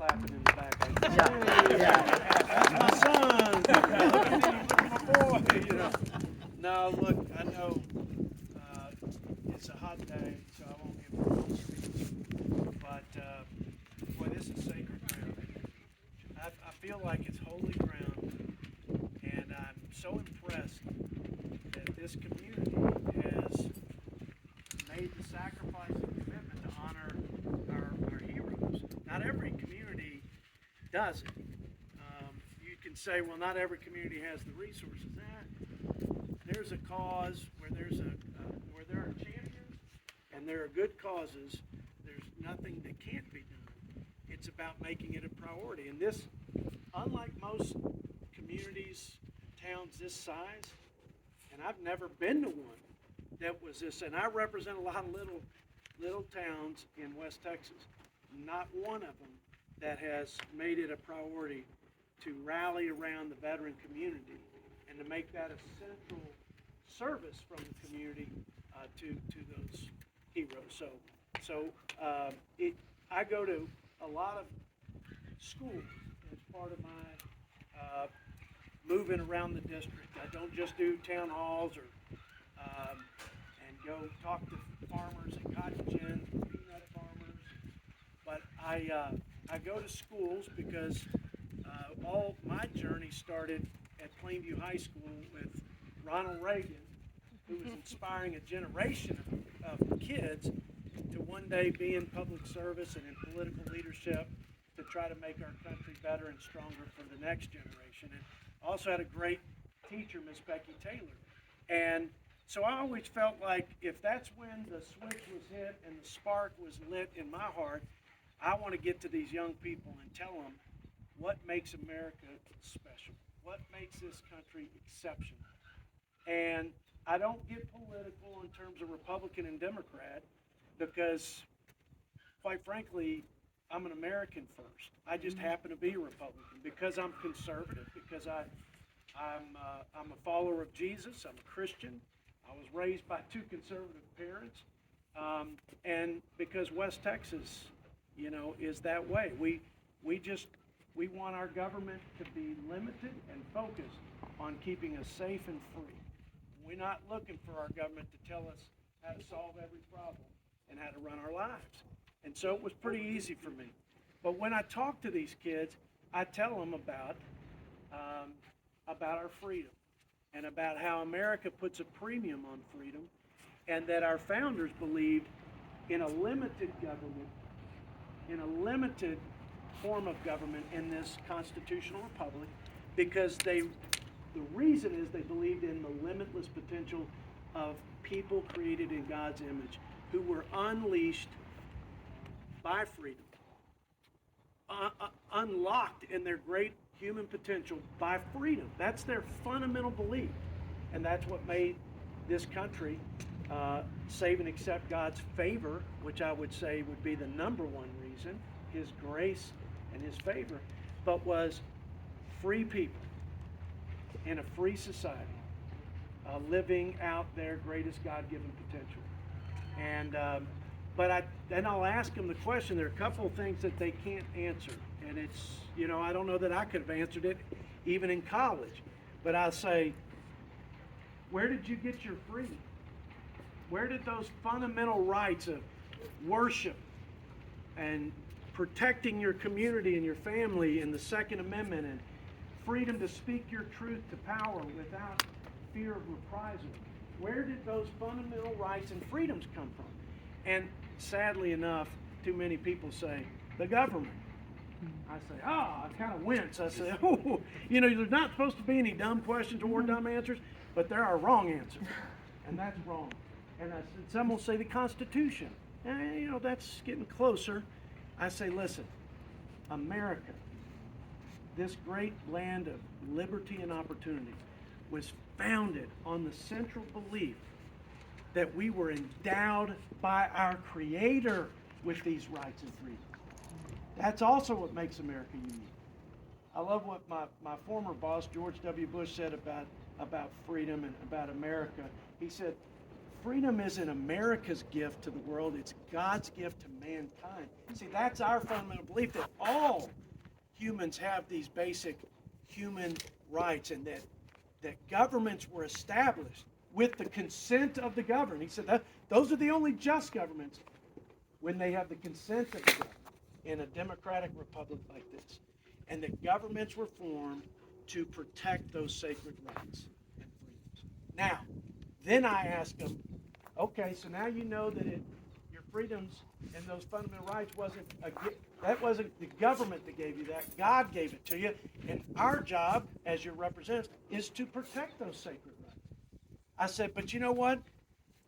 clapping in the back. Yeah. My son, my boy. No, look, I know it's a hot day, so I won't give a long speech. But boy, this is sacred ground. I feel like it's holy ground, and I'm so impressed that this community has made the sacrifice and commitment to honor our heroes. Not every community does it. You can say, well, not every community has the resources. There's a cause where where there are champions and there are good causes. There's nothing that can't be done. It's about making it a priority. And this, unlike most communities, towns this size, and I've never been to one that was this, and I represent a lot of little towns in West Texas. Not one of them that has made it a priority to rally around the veteran community and to make that a central service from the community to those heroes. I go to a lot of schools as part of my moving around the district. I don't just do town halls or and go talk to farmers and cotton gin, peanut farmers, but I go to schools because all my journey started at Plainview High School with Ronald Reagan, who was inspiring a generation of kids to one day be in public service and in political leadership to try to make our country better and stronger for the next generation. And I also had a great teacher, Miss Becky Taylor. And so I always felt like if that's when the switch was hit and the spark was lit in my heart, I want to get to these young people and tell them what makes America special, what makes this country exceptional. And I don't get political in terms of Republican and Democrat because, quite frankly, I'm an American first. I just happen to be a Republican because I'm conservative, because I'm a follower of Jesus. I'm a Christian. I was raised by two conservative parents, and because West Texas, is that way. We want our government to be limited and focused on keeping us safe and free. We're not looking for our government to tell us how to solve every problem and how to run our lives. And so it was pretty easy for me. But when I talk to these kids, I tell them about our freedom and about how America puts a premium on freedom, and that our founders believed in a limited government, in a limited form of government in this constitutional republic, because the reason is they believed in the limitless potential of people created in God's image who were unleashed by freedom, unlocked in their great human potential by freedom. That's their fundamental belief. And that's what made this country save and accept God's favor, which I would say would be the number one reason, His grace and His favor, but was free people in a free society living out their greatest God-given potential. And then I'll ask them the question. There are a couple of things that they can't answer, and it's, I don't know that I could have answered it even in college, but I'll say, where did you get your freedom? Where did those fundamental rights of worship and protecting your community and your family and the Second Amendment and freedom to speak your truth to power without fear of reprisal, where did those fundamental rights and freedoms come from? And sadly enough, too many people say, the government. I say, I kind of wince. I say, there's not supposed to be any dumb questions or dumb answers, but there are wrong answers, and that's wrong. And I said, some will say the Constitution. That's getting closer. I say, listen, America, this great land of liberty and opportunity, was founded on the central belief that we were endowed by our Creator with these rights and freedoms. That's also what makes America unique. I love what my former boss, George W. Bush, said about freedom and about America. He said, freedom isn't America's gift to the world, it's God's gift to mankind. See, that's our fundamental belief, that all humans have these basic human rights, and that governments were established with the consent of the governed. He said that those are the only just governments when they have the consent of the governed in a democratic republic like this. And that governments were formed to protect those sacred rights and freedoms. Now, then I ask them, okay, so now you know that your freedoms and those fundamental rights that wasn't the government that gave you that. God gave it to you. And our job as your representatives is to protect those sacred rights. I said, but you know what?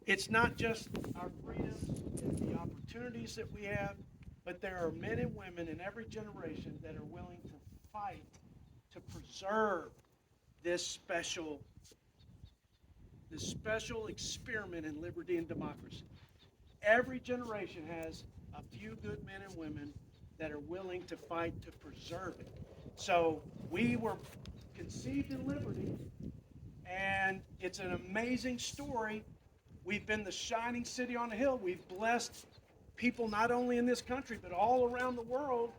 It's not just our freedoms and the opportunities that we have, but there are men and women in every generation that are willing to fight to preserve this special experiment in liberty and democracy. Every generation has a few good men and women that are willing to fight to preserve it. So we were conceived in liberty, and it's an amazing story. We've been the shining city on a hill. We've blessed people not only in this country, but all around the world.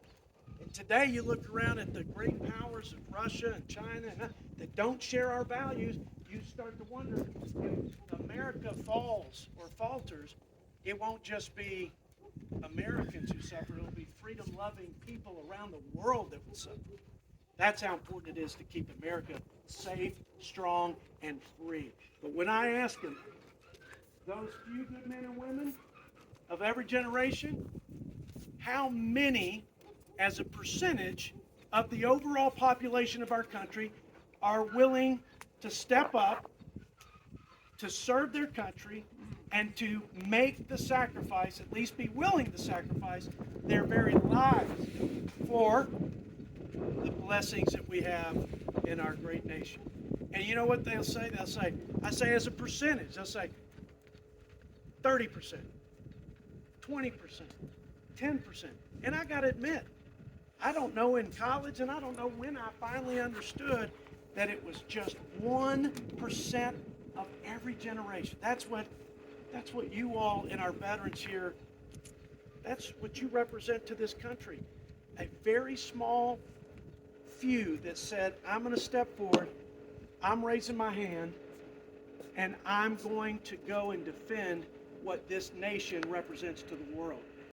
And today you look around at the great powers of Russia and China that don't share our values, you start to wonder, if America falls or falters, it won't just be Americans who suffer, it'll be freedom-loving people around the world that will suffer. That's how important it is to keep America safe, strong, and free. But when I ask them, those few good men and women of every generation, how many, as a percentage of the overall population of our country, are willing to step up, to serve their country, and to make the sacrifice, at least be willing to sacrifice their very lives for the blessings that we have in our great nation. And you know what they'll say? I say as a percentage, they'll say 30%, 20%, 10%. And I got to admit, I don't know in college, and I don't know when I finally understood that it was just 1% of every generation. That's what you all and our veterans here, that's what you represent to this country. A very small few that said, I'm going to step forward, I'm raising my hand, and I'm going to go and defend what this nation represents to the world.